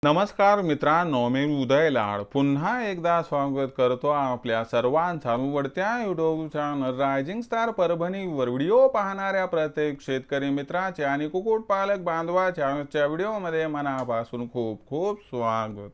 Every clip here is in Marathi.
नमस्कार मित्रांनो, मी उदय लाड पुन्हा एकदा स्वागत करतो आपल्या सर्वांचा आवडत्या यूट्यूब चॅनल रायझिंग स्टार परभणीवर व्हिडिओ पाहणाऱ्या प्रत्येक शेतकरी मित्राचे आणि कुक्कुटपालक बांधवाच्या आजच्या व्हिडिओमध्ये मनापासून खूप खूप स्वागत।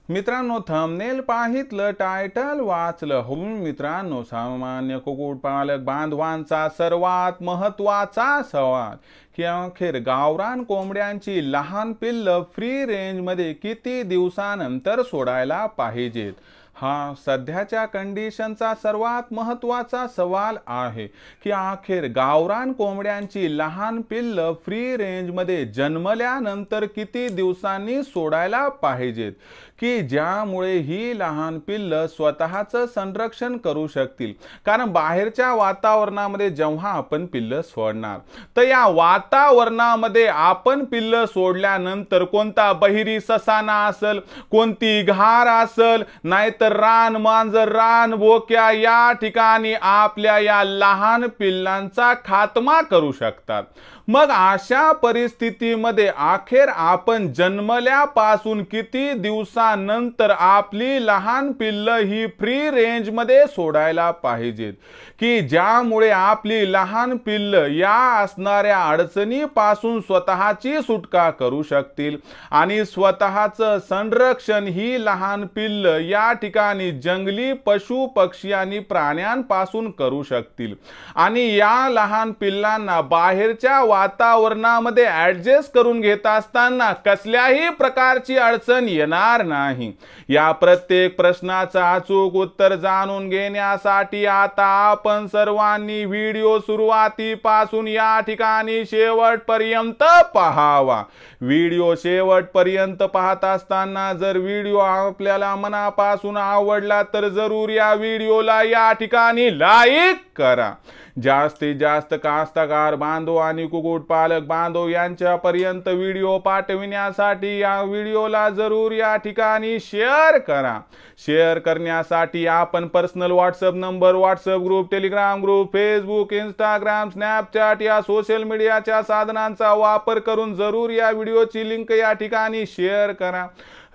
मित्रांनो, थंबनेल पाहितलं, टायटल वाचलं हो मित्रांनो, सामान्य कुक्कुटपालक बांधवांचा सर्वात महत्त्वाचा सवाल की अखेर गावरान कोंबड्यांची लहान पिल्लं फ्री रेंजमध्ये किती दिवसानंतर सोडायला पाहिजेत। हा सध्याच्या कंडिशनचा सर्वात महत्त्वाचा सवाल आहे की अखेर गावरान कोंबड्यांची लहान पिल्लं फ्री रेंजमध्ये जन्मल्यानंतर किती दिवसांनी सोडायला पाहिजेत की ज्यामुळे ही लहान पिल्लं स्वतःचं संरक्षण करू शकतील। कारण बाहेरच्या वातावरणामध्ये जेव्हा आपण पिल्लं सोडणार तर या वातावरणामध्ये आपण पिल्लं सोडल्यानंतर कोणता बहिरी ससाना असेल, कोणती घार असेल, नाहीतर रान मांजर, रान बोक्या या ठिकाणी आपल्या या लहान पिल्लांचा खात्मा करू शकतात। मग अशा परिस्थितीमध्ये अखेर आपण जन्मल्यापासून किती दिवसानंतर आपली लहान पिल्लं ही फ्री रेंजमध्ये सोडायला पाहिजेत की ज्यामुळे आपली लहान पिल्लं या असणाऱ्या अडचणीपासून स्वतःची सुटका करू शकतील आणि स्वतःचं संरक्षण ही लहान पिल्लं या ठिकाणी जंगली पशु पक्षी आणि प्राण्यांपासून करू शकतील आणि या लहान पिल्लांना बाहेरच्या वातावरणामध्ये ऍडजस्ट करून घेत असताना कसल्याही प्रकारची अडचण येणार नाही। या प्रत्येक प्रश्नाचं अचूक उत्तर जाणून घेण्यासाठी आता आपण सर्वांनी व्हिडिओ सुरुवातीपासून या ठिकाणी शेवटपर्यंत पाहावा। व्हिडिओ शेवटपर्यंत पाहत असताना जर व्हिडिओ आपल्याला मनापासून आवडला तर जरूर या व्हिडिओला या ठिकाणी लाईक करा। जास्तीत जास्त कास्तकार बांधव आणि कुक्कुटपालक बांधव यांच्यापर्यंत व्हिडिओ पाठविण्यासाठी या व्हिडिओला जरूर या ठिकाणी शेअर करा। शेअर करण्यासाठी आपण personal WhatsApp number, WhatsApp group, Telegram group, Facebook, Instagram, Snapchat या सोशल मीडियाच्या साधनांचा वापर करून जरूर या व्हिडिओची लिंक या ठिकाणी शेअर करा।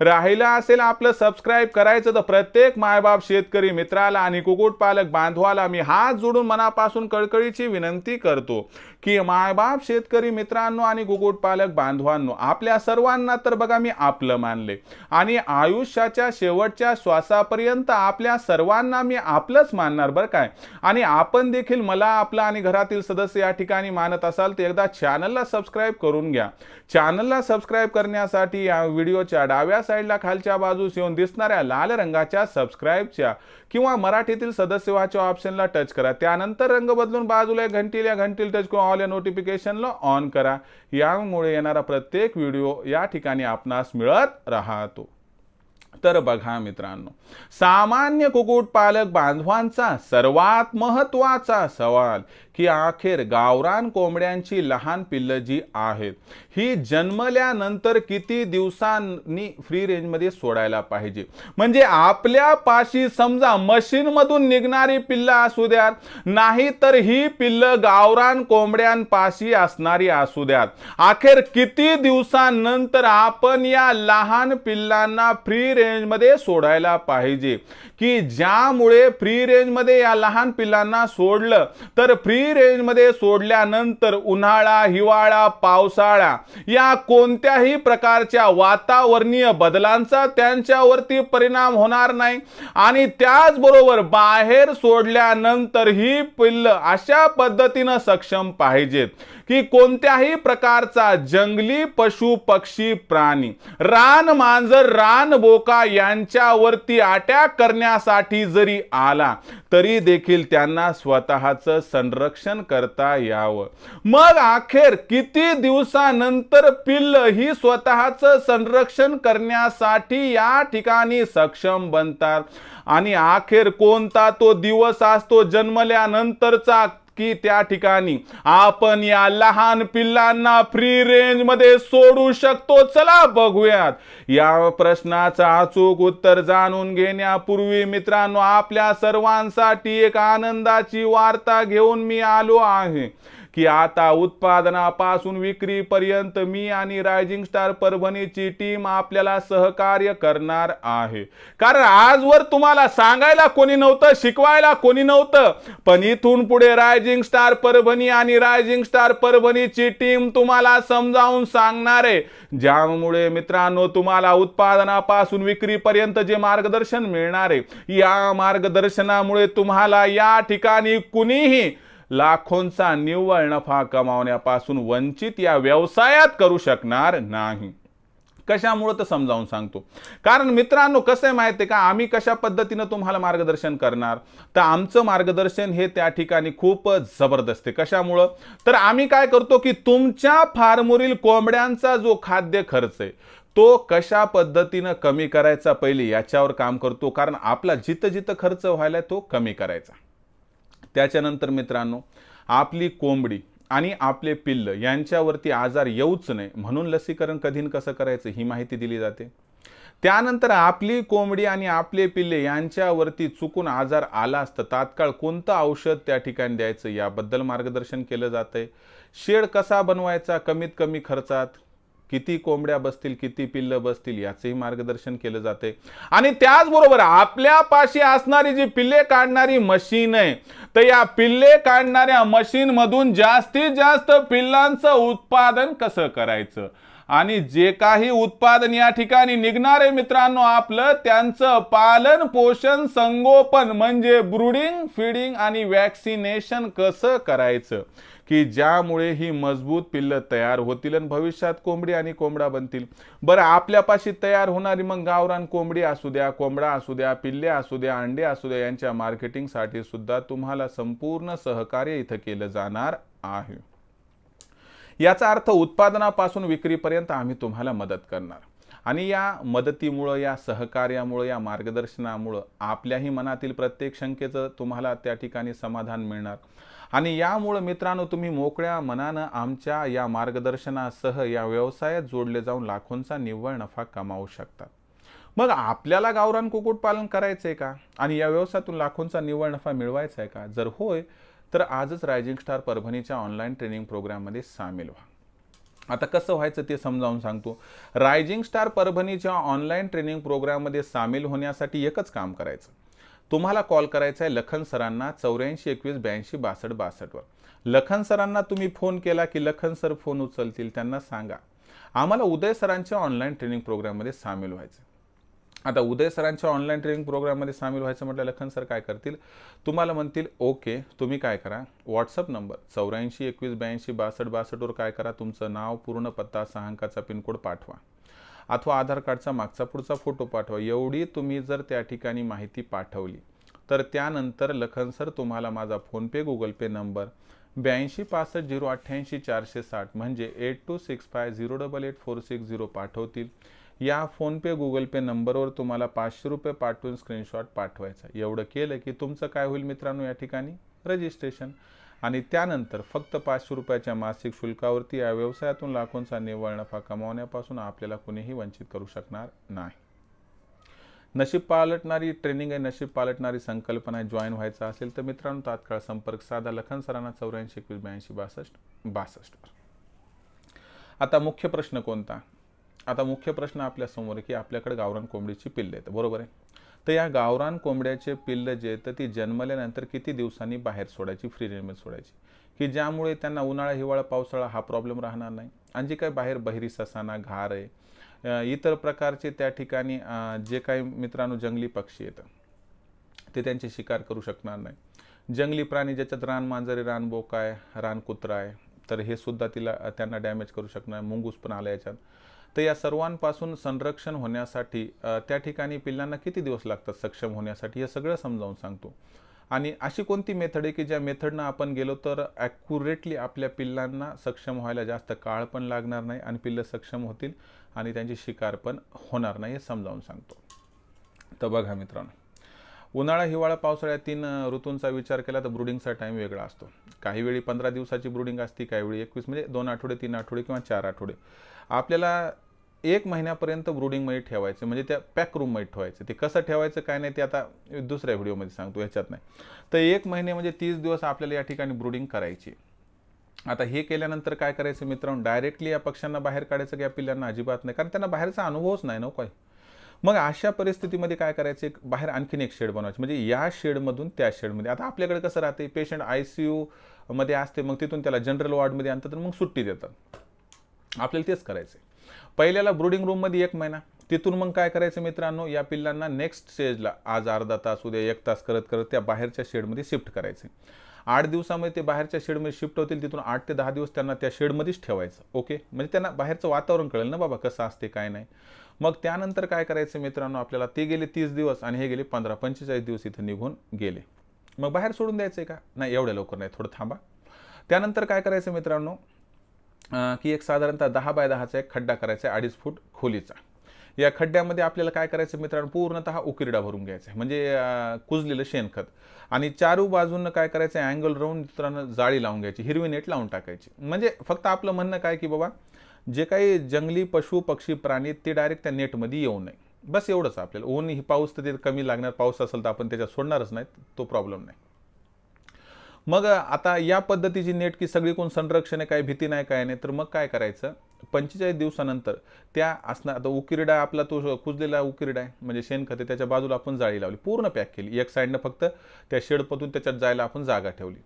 राहिला असेल आपलं सबस्क्राइब करायचं तर प्रत्येक मायबाप शेतकरी मित्राला आणि कुक्कुटपालक बांधवाला मी हात जोडून मनापासून कळकळीची विनंती करतो की मायबाप शेतकरी मित्रांनो आणि कुक्कुटपालक बांधवांनो, आपल्या सर्वांना तर बघा मी आपलं मानले आणि आयुष्याच्या शेवटच्या श्वासापर्यंत आपल्या सर्वांना मी आपलंच मानणार बरं काय। आणि आपण देखील मला आपला आणि घरातील सदस्य या ठिकाणी मानत असाल तर एकदा चॅनलला सबस्क्राइब करून घ्या। चॅनलला सबस्क्राइब करण्यासाठी या व्हिडिओच्या डाव्या साइडला खालच्या बाजूस येऊन दिसणाऱ्या लाल रंगाच्या सबस्क्राइबच्या किंवा मराठीतील सदस्य व्हायच्या ऑप्शनला टच करा। त्यानंतर रंग बदलून बाजूला घंटीला टच करून ऑल या नोटिफिकेशनला ऑन करा। यामुळे येणारा प्रत्येक व्हिडिओ या ठिकाणी आपणास मिळत राहतो। तर बघा मित्रांनो, सामान्य कुक्कुटपालक बांधवांचा सर्वात महत्त्वाचा सवाल की अखेर गावरान कोंबड्यांची लहान पिल्लं जी आहेत ही जन्मल्यानंतर किती दिवसांनी फ्री रेंजमध्ये सोडायला पाहिजे। म्हणजे आपल्या पाशी समजा मशीन मधून निघणारी पिल्लं असू द्यात, नाही तर ही पिल्लं गावरान कोंबड्यांपाशी असणारी असू द्यात, अखेर किती दिवसानंतर आपण या लहान पिल्लांना फ्री रेंजमध्ये सोडायला पाहिजे की ज्यामुळे फ्री रेंजमध्ये या लहान पिल्लांना सोडलं तर फ्री रेंजमध्ये सोडल्यानंतर उन्हाळा, हिवाळा, पावसाळा या कोणत्याही प्रकारच्या वातावरणीय बदलांचा त्यांच्यावरती परिणाम होणार नाही आणि त्याचबरोबर बाहेर सोडल्यानंतर ही पिल्लं अशा पद्धतीने सक्षम पाहिजेत की कोणत्याही प्रकारचा जंगली पशु पक्षी प्राणी, रान मांजर, रान बोका यांच्यावरती अटॅक करण्यासाठी जरी आला तरी देखील त्यांना स्वतःचं संरक्षण करता यावं। मग अखेर किती दिवसानंतर पिल्लं ही स्वतःचं संरक्षण करण्यासाठी या ठिकाणी सक्षम बनतात आणि अखेर कोणता तो दिवस असतो जन्मल्यानंतरचा की त्या ठिकाणी आपण या लहान पिल्लांना फ्री रेंज मध्ये सोडू शकतो। चला बघूयात। या प्रश्नाचं अचूक उत्तर जाणून घेण्यापूर्वी मित्रांनो, आपल्या सर्वांसाठी एक आनंदाची वार्ता घेऊन मी आलो आहे की आता उत्पादनापासून विक्रीपर्यंत मी आणि रायझिंग स्टार परभणीची टीम आपल्याला सहकार्य करणार आहे। कारण आजवर तुम्हाला सांगायला कोणी नव्हतं, शिकवायला कोणी नव्हतं, पण इथून पुढे रायझिंग स्टार परभणी आणि रायझिंग स्टार परभणीची टीम तुम्हाला समजावून सांगणार आहे, ज्यामुळे मित्रांनो तुम्हाला उत्पादनापासून विक्रीपर्यंत जे मार्गदर्शन मिळणार आहे, या मार्गदर्शनामुळे तुम्हाला या ठिकाणी कुणीही लाखोंचा निव्वळ नफा कमावण्यापासून वंचित या व्यवसायात करू शकणार नाही। कशामुळे तर समजावून सांगतो। कारण मित्रांनो कसं आहे माहिती आहे का, आम्ही कशा पद्धतीने तुम्हाला मार्गदर्शन करणार, तर आमचं मार्गदर्शन हे त्या ठिकाणी खूप जबरदस्त आहे। कशामुळे तर आम्ही काय करतो की तुमच्या फार्मवरील कोंबड्यांचा जो खाद्य खर्च आहे तो कशा पद्धतीने कमी करायचा पहिले याच्यावर काम करतो। कारण आपला जिथं जिथं खर्च व्हायला तो कमी करायचा। त्याच्यानंतर मित्रांनो आपली कोंबडी आणि आपले पिल्ल यांच्यावरती आजार येऊच नये म्हणून लसीकरण कधी कसं करायचं ही माहिती दिली जाते। त्यानंतर आपली कोंबडी आणि आपले पिल्ले यांच्यावरती चुकून आजार आला असता तात्काळ कोणतं औषध त्या ठिकाणी द्यायचं याबद्दल मार्गदर्शन केलं जातंय। शेड कसा बनवायचा कमीत कमी खर्चात, किती कोंबड्या बसतील किती पिल्ल बसतील याचेही मार्गदर्शन केलं जाते। आणि त्याचबरोबर आपल्यापाशी असणारी जी पिल्ले काढणारी मशीन आहे, तर या पिल्ले काढणाऱ्या मशीन मधून जास्तीत जास्त पिल्लांचं उत्पादन कसं करायचं आणि जे काही उत्पादन या ठिकाणी निघणार आहे मित्रांनो आपलं, त्यांचं पालन पोषण संगोपन म्हणजे ब्रूडिंग फीडिंग आणि वॅक्सिनेशन कसं करायचं की ज्यामुळे ही मजबूत पिल्ल तयार होतील आणि भविष्यात कोंबडी आणि कोंबडा बनतील। बरं आपल्यापाशी तयार होणारी मग गावरान कोंबडी असू द्या, कोंबडा असू द्या, पिल्ले असू द्या, अंडे असू द्या, यांच्या मार्केटिंगसाठी सुद्धा तुम्हाला संपूर्ण सहकार्य इथं केलं जाणार आहे। याचा अर्थ उत्पादनापासून विक्रीपर्यंत आम्ही तुम्हाला मदत करणार आणि या मदतीमुळे, या सहकार्यामुळे, या मार्गदर्शनामुळे आपल्याही मनातील प्रत्येक शंकेचं तुम्हाला त्या ठिकाणी समाधान मिळणार आणि यामुळे मित्रांनो तुम्ही मोकळ्या मनानं आमच्या या मार्गदर्शनासह या व्यवसायात जोडले जाऊन लाखोंचा निव्वळ नफा कमावू शकता। मग आपल्याला गावरान कुक्कुटपालन करायचंय का आणि या व्यवसायातून लाखोंचा निव्वळ नफा मिळवायचा आहे का? जर होय तर आजच रायझिंग स्टार परभणीच्या ऑनलाईन ट्रेनिंग प्रोग्राममध्ये सामील व्हा। आता कसं व्हायचं ते समजावून सांगतो। रायझिंग स्टार परभणीच्या ऑनलाईन ट्रेनिंग प्रोग्राममध्ये सामील होण्यासाठी एकच काम करायचं, तुम्हाला कॉल करायचा आहे लखन सरांना 84 21 82 62 62 वर। लखन सरांना तुम्ही फोन केला की लखन सर फोन उचलतील, त्यांना सांगा आम्हाला उदय सरांच्या ऑनलाईन ट्रेनिंग प्रोग्राममध्ये सामील व्हायचं। आता उदय सरांच्या ऑनलाईन ट्रेनिंग प्रोग्राममध्ये सामील व्हायचं म्हटलं लखन सर काय करतील, तुम्हाला म्हणतील ओके तुम्ही काय करा व्हॉट्सअप नंबर 84 21 82 62 62 वर काय करा तुमचं नाव, पूर्ण पत्ता, 6 अंकाचा पिनकोड पाठवा अथवा आधार कार्डचा मागचा पुढचा फोटो पाठवा। एवढी तुम्ही जर त्या ठिकाणी माहिती पाठवली तर त्यानंतर लखन सर तुम्हाला माझा फोन पे गुगल पे नंबर 82 65 088 460 म्हणजे 8265088460 पाठवतील। या फोन पे गुगल पे नंबरवर तुम्हाला 500 रुपये पाठवून स्क्रीनशॉट पाठवायचा। एवढं केलं की तुमचं काय होईल मित्रांनो या ठिकाणी रजिस्ट्रेशन आणि त्यानंतर फक्त 500 रुपयाच्या मासिक शुल्कावरती या व्यवसायातून लाखोंचा निव्वळ नफा कमावण्यापासून आपल्याला कोणीही वंचित करू शकणार नाही। नशीब पालटणारी ट्रेनिंग आहे, नशीब पालटणारी संकल्पना जॉईन व्हायचं असेल तर मित्रांनो तात्काळ संपर्क साधा लखन सरांना 84 21 82 62 62 वर। आता मुख्य प्रश्न कोणता? आता मुख्य प्रश्न आपल्या समोर की आपल्याकडे गावरान कोंबडीची पिल्ले आहेत, बरोबर आहे। तर या गावरान कोंबड्याचे पिल्ल जे तर ती जन्मल्यानंतर किती दिवसांनी बाहेर सोडायची, फ्री रेंजमध्ये सोडायची की ज्यामुळे त्यांना उन्हाळा हिवाळा पावसाळा हा प्रॉब्लेम राहणार नाही आणि जे काही बाहेर बहिरी ससाना घार आहे इतर प्रकारचे त्या ठिकाणी जे काही मित्रांनो जंगली पक्षी येतात ते त्यांची शिकार करू शकणार नाही। जंगली प्राणी ज्याच्यात रान मांजर आहे, रान बोका आहे, रान कुत्रा आहे तर हे सुद्धा त्यांना डॅमेज करू शकणार, मुंगूस पण आला याच्यात। तर या सर्वांपासून संरक्षण होण्यासाठी त्या ठिकाणी पिल्लांना किती दिवस लागतात सक्षम होण्यासाठी हे सगळं समजावून सांगतो। आणि अशी कोणती मेथड आहे की ज्या मेथडनं आपण गेलो तर ॲक्युरेटली आपल्या पिल्लांना सक्षम व्हायला जास्त काळ पण लागणार नाही आणि पिल्लं सक्षम होतील आणि त्यांची शिकार पण होणार नाही हे समजावून सांगतो। तर बघा मित्रांनो, उन्हाळा हिवाळा पावसाळा या 3 ऋतूंचा विचार केला तर ब्रूडिंगचा टाइम वेगळा असतो। काही वेळी 15 दिवसाची ब्रूडिंग असते, काही वेळी 21 म्हणजे 2 आठवडे 3 आठवडे किंवा 4 आठवडे। आपल्याला 1 महिन्यापर्यंत ब्रूडिंगमध्ये ठेवायचं म्हणजे त्या पॅक रूममध्ये ठेवायचं। ते कसं ठेवायचं काय नाही ते आता दुसऱ्या व्हिडिओमध्ये सांगतो, याच्यात नाही। तर 1 महिने म्हणजे 30 दिवस आपल्याला या ठिकाणी ब्रूडिंग करायची। आता हे केल्यानंतर काय करायचं मित्रांनो, डायरेक्टली या पक्ष्यांना बाहेर काढायचं की या पिल्लांना अजिबात नाही, कारण त्यांना बाहेरचा अनुभवच नाही ना काय. मग अशा परिस्थितीमध्ये काय करायचं, बाहेर आणखीन एक शेड बनवायचं, म्हणजे या शेडमधून त्या शेडमध्ये. आता आपल्याकडे कसं राहते, पेशंट ICU मध्ये असते, मग तिथून त्याला जनरल वॉर्डमध्ये आणतात तर मग सुट्टी देतात. आपल्याला तेच करायचं. पहिल्याला ब्रुडिंग रूममध्ये 1 महिना, तिथून मग काय करायचं मित्रांनो, या पिल्लांना नेक्स्ट स्टेजला आज अर्धा तास, उद्या 1 तास करत करत त्या बाहेरच्या शेडमध्ये शिफ्ट करायचे. 8 दिवसामध्ये ते बाहेरच्या शेडमध्ये शिफ्ट होतील, तिथून 8 ते 10 दिवस त्यांना त्या शेडमध्येच ठेवायचं. ओके, म्हणजे त्यांना बाहेरचं वातावरण कळेल ना बाबा कसं असते काय नाही. मग त्यानंतर काय करायचं मित्रांनो, आपल्याला ते गेले 30 दिवस आणि हे गेले 15-45 दिवस इथं निघून गेले. मग बाहेर सोडून द्यायचं का नाही, एवढ्या लवकर नाही, थोडं थांबा. त्यानंतर काय करायचं मित्रांनो, की एक साधारणतः 10 बाय 10चा एक खड्डा करायचा, 2.5 फूट खोलीचा. या खड्ड्यामध्ये आपल्याला काय करायचं मित्रांनो, पूर्णतः उकिरडा भरून घ्यायचा आहे, म्हणजे कुजलेलं शेणखत. आणि चारू बाजूनं काय करायचं, अँगल राहून मित्रांनो जाळी लावून घ्यायची, हिरवी नेट लावून टाकायची. म्हणजे फक्त आपलं म्हणणं काय की बाबा जे काही जंगली पशु पक्षी प्राणी ते डायरेक्ट त्या नेटमध्ये येऊ नये, बस एवढंच. आपल्याला ऊन ही पाऊस तर ते कमी लागणार, पाऊस असेल तर आपण त्याच्यात सोडणारच नाही, तो प्रॉब्लेम नाही. मग आता या पद्धतीची नेट की सगळी कोण संरक्षण आहे, काही भीती नाही काय नाही, तर मग काय करायचं, 45 दिवसानंतर त्या असणार, आता उकिरडा आपला तो कुजलेला उकिरडा आहे म्हणजे शेणखत, त्याच्या बाजूला आपण जाळी लावली, पूर्ण पॅक केली, एक साईडनं फक्त त्या शेडपतून त्याच्यात जायला आपण जागा ठेवली.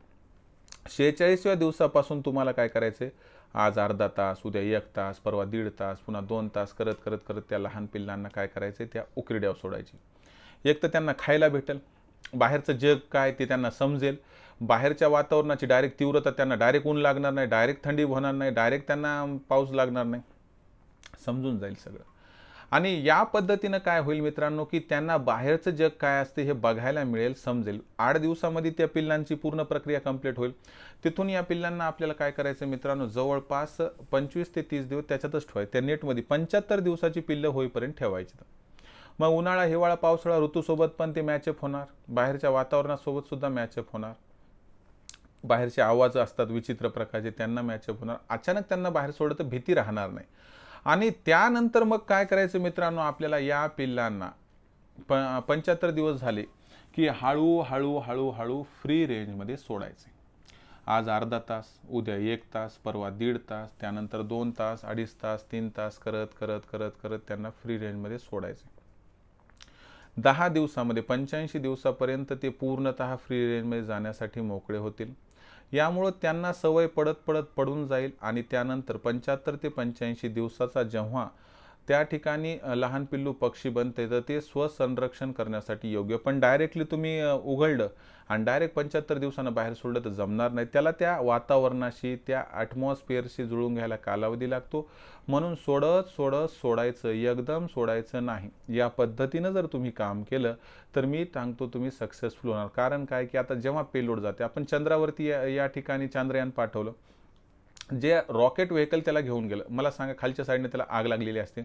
46व्या दिवसापासून तुम्हाला काय करायचं, आज अर्धा तास, उद्या 1 तास, परवा 1.5 तास, पुन्हा 2 तास करत करत करत त्या लहान पिल्लांना काय करायचं, त्या उकिरड्यावर सोडायची. एक तर त्यांना खायला भेटेल, बाहेरचं जग काय ते त्यांना समजेल, बाहेरच्या वातावरणाची डायरेक्ट तीव्रता, त्यांना डायरेक्ट ऊन लागणार नाही, डायरेक्ट थंडी होणार नाही, डायरेक्ट त्यांना पाऊस लागणार नाही, समजून जाईल सगळं. आणि या पद्धतीनं काय होईल मित्रांनो, की त्यांना बाहेरचं जग काय असते हे बघायला मिळेल, समजेल. 8 दिवसामध्ये त्या पिल्लांची पूर्ण प्रक्रिया कंप्लीट होईल. तिथून या पिल्लांना आपल्याला काय करायचं मित्रांनो, जवळपास 25 ते 30 दिवस त्याच्यातच ठेवायचं, त्या नेटमध्ये 75 दिवसाची पिल्लं होईपर्यंत ठेवायची. मग उन्हाळा, हिवाळा, पावसाळा ऋतूसोबत पण ते मॅचअप होणार, बाहेरच्या वातावरणासोबत सुद्धा मॅचअप होणार. बाहेरचे आवाज असतात विचित्र प्रकारचे, त्यांना मॅचअप होणार. अचानक त्यांना बाहेर सोडलं तर भीती राहणार नाही. आणि त्यानंतर मग काय करायचं मित्रांनो, आपल्याला या पिल्लांना 75 दिवस झाले की हळूहळू हळूहळू फ्री रेंजमध्ये सोडायचे. आज अर्धा तास, उद्या 1 तास, परवा 1.5 तास, त्यानंतर 2 तास, 2.5 तास, 3 तास करत करत करत करत त्यांना फ्री रेंजमध्ये सोडायचे. 10 दिवसामध्ये 85 दिवसापर्यंत ते पूर्णतः फ्री रेंजमध्ये जाण्यासाठी मोकळे होतील. यामुळे त्यांना सवय पडून जाईल आणि त्यानंतर 75 ते 85 दिवसाचा जेव्हा त्या ठिकाणी लहान पिल्लू पक्षी बनते तर ते स्वसंरक्षण करण्यासाठी योग्य. पण डायरेक्टली तुम्ही उघडलं आणि डायरेक्ट 75 दिवसांना बाहेर सोडलं तर जमणार नाही, त्याला त्या वातावरणाशी, त्या ॲटमॉस्फिअरशी जुळून घ्यायला कालावधी लागतो. म्हणून सोडायचं, एकदम सोडायचं नाही. या पद्धतीनं जर तुम्ही काम केलं तर मी सांगतो तुम्ही सक्सेसफुल होणार. कारण काय की आता जेव्हा पेलोड जाते, आपण चंद्रावरती या ठिकाणी चांद्रयान पाठवलं, जे रॉकेट व्हेकल त्याला घेऊन गेलं, मला सांगा खालच्या साईडने त्याला आग लागलेली असते,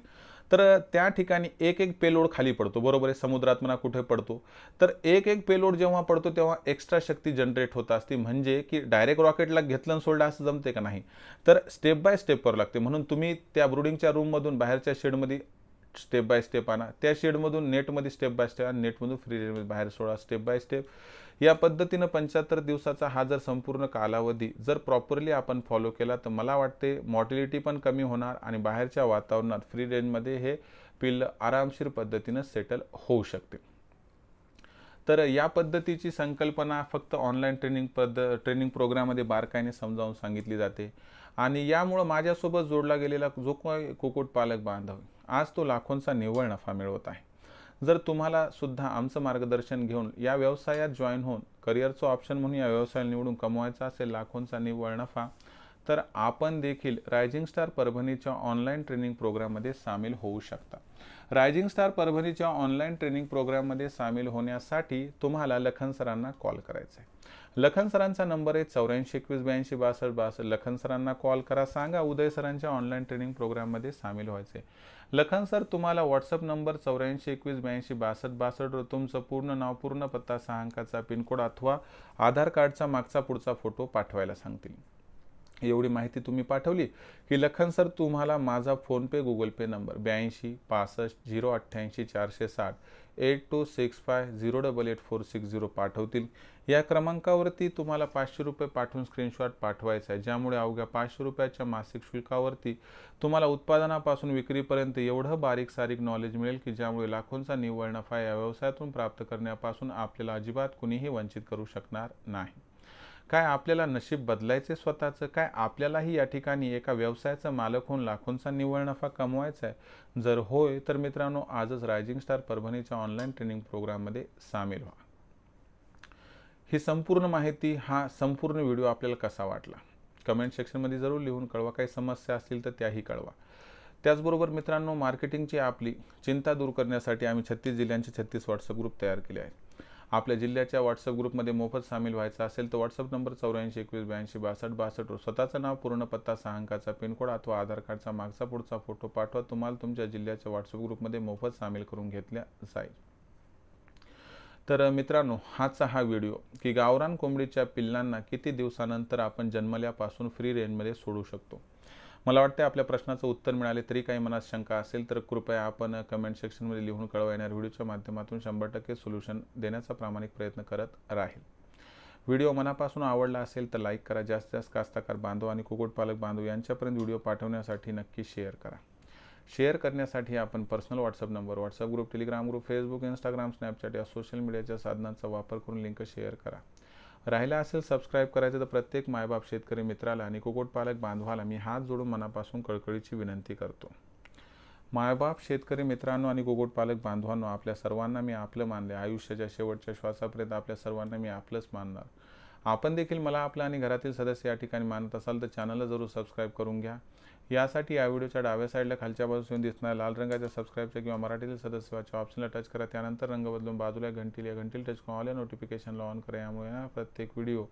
तर त्या ठिकाणी एक एक पेलोड खाली पडतो, बरोबर आहे, समुद्रात म्हणा कुठे पडतो. तर एक एक पेलोड जेव्हा पडतो तेव्हा एक्स्ट्रा शक्ती जनरेट होत असते, म्हणजे की डायरेक्ट रॉकेटला घेतलं आणि सोडलं असं जमते का नाही, तर स्टेप बाय स्टेप करावं लागते. म्हणून तुम्ही त्या ब्रुडिंगच्या रूममधून बाहेरच्या शेडमध्ये स्टेप बाय स्टेप आणा, त्या शेडमधून नेटमध्ये स्टेप बाय स्टेप आणा, नेटमधून फ्री रेंजमध्ये बाहेर सोडा, स्टेप बाय स्टेप. या पद्धतीनं 75 दिवसाचा हा जर संपूर्ण कालावधी जर प्रॉपरली आपण फॉलो केला तर मला वाटते मॉर्टिलिटी पण कमी होणार आणि बाहेरच्या वातावरणात फ्री रेंजमध्ये हे पिल्लं आरामशीर पद्धतीनं सेटल होऊ शकते. तर या पद्धतीची संकल्पना फक्त ऑनलाईन ट्रेनिंग प्रोग्राममध्ये बारकाईने समजावून सांगितली जाते आणि यामुळं माझ्यासोबत जोडला गेलेला जो काही कुक्कुटपालक बांधव आज तो लाखोंचा निव्वळ नफा मिळवत आहे. जर तुम्हाला सुद्धा आमचं मार्गदर्शन घेऊन या व्यवसायात जॉईन होऊन करिअरचं ऑप्शन म्हणून या व्यवसायाला निवडून कमवायचा असेल लाखोंचा निव्वळ नफा, तर आपण देखील रायझिंग स्टार परभणीच्या ऑनलाईन ट्रेनिंग प्रोग्राममध्ये सामील होऊ शकता. रायझिंग स्टार परभणीच्या ऑनलाईन ट्रेनिंग प्रोग्राममध्ये सामील होण्यासाठी तुम्हाला लखन सरांना कॉल करायचा आहे. लखन सरांचा नंबर आहे 8421826262. लखन सरांना कॉल करा, सांगा उदय सरांच्या ऑनलाईन ट्रेनिंग प्रोग्राममध्ये सामील व्हायचे. लखन सर तुम्हाला व्हॉट्सअप नंबर 8421826262वर तुमचं पूर्ण नाव, पूर्ण पत्ता, 6 अंकाचा पिनकोड अथवा आधार कार्डचा मागचा पुढचा फोटो पाठवायला सांगतील. एवढी माहिती तुम्ही पाठवली की लखन सर तुम्हाला माझा फोनपे गुगल पे नंबर 8265 088 460 8265 088 460 पाठवतील। या क्रमांकावरती तुम्हाला 500 रुपये पाठवून स्क्रीनशॉट पाठवायचा आहे, ज्यामुळे अवघ्या 500 रुपयाच्या मासिक शुल्कावरती तुम्हाला उत्पादनापासून विक्रीपर्यंत एवढं बारीक सारीक नॉलेज मिळेल की ज्यामुळे लाखोंचा निव्वळ नफा या व्यवसायातून प्राप्त करण्यापासून आपल्याला अजिबात कुणीही वंचित करू शकणार नाही। काय आपल्याला नशीब बदलायचे स्वतःचं? काय आपल्यालाही या ठिकाणी एका व्यवसायाचा मालक होऊन लाखोंचा निव्वळ नफा कमवायचा आहे? जर होय तर मित्रांनो, आजच रायझिंग स्टार परभणीच्या ऑनलाईन ट्रेनिंग प्रोग्राममध्ये सामील व्हा। ही संपूर्ण माहिती, हा संपूर्ण व्हिडिओ आपल्याला कसा वाटला कमेंट सेक्शनमध्ये जरूर लिहून कळवा। काही समस्या असतील तर त्याही कळवा। त्याचबरोबर मित्रांनो, मार्केटिंगची आपली चिंता दूर करण्यासाठी आम्ही 36 जिल्ह्यांचे 36 व्हॉट्सअप ग्रुप तयार केले आहेत। आपल्या जिल्ह्याच्या व्हॉट्सअप ग्रुपमध्ये मोफत सामील व्हायचं असेल तर व्हॉट्सअप नंबर 84 21 82 62 62 स्वतःचं नाव, पूर्ण पत्ता, 6 अंकाचा पिनकोड अथवा आधार कार्डचा मागचा पुढचा फोटो पाठवा। तुम्हाला तुमच्या जिल्ह्याच्या व्हॉट्सअप ग्रुपमध्ये मोफत सामील करून घेतल्या जाईल। तर मित्रांनो, हा व्हिडिओ की गावरान कोंबडीच्या पिल्लांना किती दिवसानंतर आपण जन्मल्यापासून फ्री रेंजमध्ये सोडू शकतो। मला वाटते आपल्या प्रश्नाचं उत्तर मिळाले। तरी काही मनात शंका असेल तर कृपया आपण कमेंट सेक्शनमध्ये लिहून कळवा। येणाऱ्या व्हिडिओच्या माध्यमातून 100% सोल्युशन देण्याचा प्रामाणिक प्रयत्न करत राहील। व्हिडिओ मनापासून आवडला असेल तर लाईक करा। जास्तीत जास्त कास्तकार बांधव आणि कुक्कुटपालक बांधव यांच्यापर्यंत व्हिडिओ पाठवण्यासाठी नक्की शेअर करा। शेअर करण्यासाठी आपण personal WhatsApp number, WhatsApp group, Telegram group, Facebook, Instagram, Snapchat या सोशल मीडियाच्या साधनांचा वापर करून लिंक शेअर करा। राहिला असेल सबस्क्राईब करायचं तर प्रत्येक मायबाप शेतकरी मित्राला आणि कुक्कुटपालक बांधवाला मी हात जोडून मनापासून कळकळीची विनंती करतो। मायबाप शेतकरी मित्रांनो आणि कुक्कुटपालक बांधवांनो, आपल्या सर्वांना मी आपलं मानले। आयुष्याच्या शेवटच्या श्वासापर्यंत आपल्या सर्वांना मी आपलंच मानणार। आपण देखील मला आपलं आणि घरातील सदस्य या ठिकाणी मानत असाल तर चॅनलला जरूर सबस्क्राईब करून घ्या। यासाठी या व्हिडिओच्या डाव्या साईडला खालच्या बाजूला दिसणाऱ्या लाल रंगाच्या सबस्क्राईबच्या किंवा मराठीतील सदस्याच्या ऑप्शनला टच करा। त्यानंतर रंग बदलून बाजूला घंटीला टच करून ऑल नोटिफिकेशनला ऑन करा। यामुळे प्रत्येक व्हिडिओ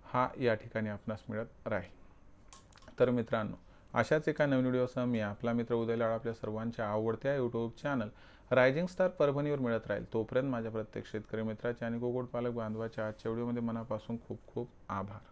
हा या ठिकाणी आपणास मिळत राहील। तर मित्रांनो, अशाच एका नवीन व्हिडिओसह मी आपला मित्र उदय लाड आपल्या सर्वांच्या आवडत्या यूट्यूब चॅनल रायझिंग स्टार परभणीवर मिळत राहील। तोपर्यंत माझ्या प्रत्येक शेतकरी मित्राच्या आणि कुक्कुटपालक बांधवाच्या आजच्या व्हिडिओमध्ये मनापासून खूप खूप आभार।